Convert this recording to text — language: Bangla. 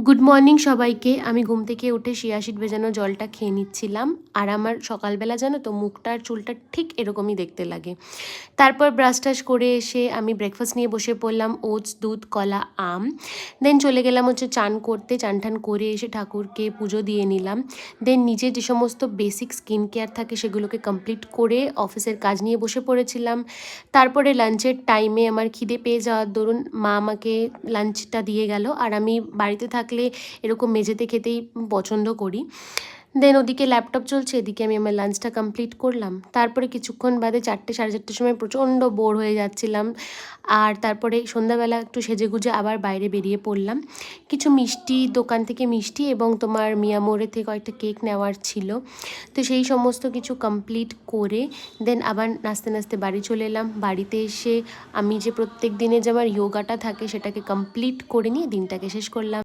গুড মর্নিং সবাইকে। আমি ঘুম থেকে উঠে শিয়াশিট ভেজানো জলটা খেয়ে নিচ্ছিলাম। আর আমার সকালবেলা জানো তো মুখটা আর চুলটা ঠিক এরকমই দেখতে লাগে। তারপর ব্রাশ টাশ করে এসে আমি ব্রেকফাস্ট নিয়ে বসে পড়লাম, ওটস, দুধ, কলা, আম। দেন চলে গেলাম হচ্ছে চান করতে। চান টান করে এসে ঠাকুরকে পুজো দিয়ে নিলাম। দেন নিজের যে সমস্ত বেসিক স্কিন কেয়ার থাকে সেগুলোকে কমপ্লিট করে অফিসের কাজ নিয়ে বসে পড়েছিলাম। তারপরে লাঞ্চের টাইমে আমার খিদে পেয়ে যাওয়ার দরুন মা আমাকে লাঞ্চটা দিয়ে গেল। আর আমি বাড়িতে থাকলে এরকম মেঝেতে খেতেই পছন্দ করি। দেন ওদিকে ল্যাপটপ চলছে, এদিকে আমি আমার লাঞ্চটা কমপ্লিট করলাম। তারপরে কিছুক্ষণ বাদে 4টে সাড়ে 4টের সময় প্রচণ্ড বোর হয়ে যাচ্ছিলাম। আর তারপরে সন্ধ্যাবেলা একটু সেজেগুজে আবার বাইরে বেরিয়ে পড়লাম। কিছু মিষ্টি দোকান থেকে মিষ্টি এবং তোমার মিয়া মোড়ে থেকে কয়েকটা কেক নেওয়ার ছিল। তো সেই সমস্ত কিছু কমপ্লিট করে দেন আবার নাচতে নাচতে বাড়ি চলে এলাম। বাড়িতে এসে আমি যে প্রত্যেক দিনে যে আমার যোগাটা থাকে সেটাকে কমপ্লিট করে নিয়ে দিনটাকে শেষ করলাম।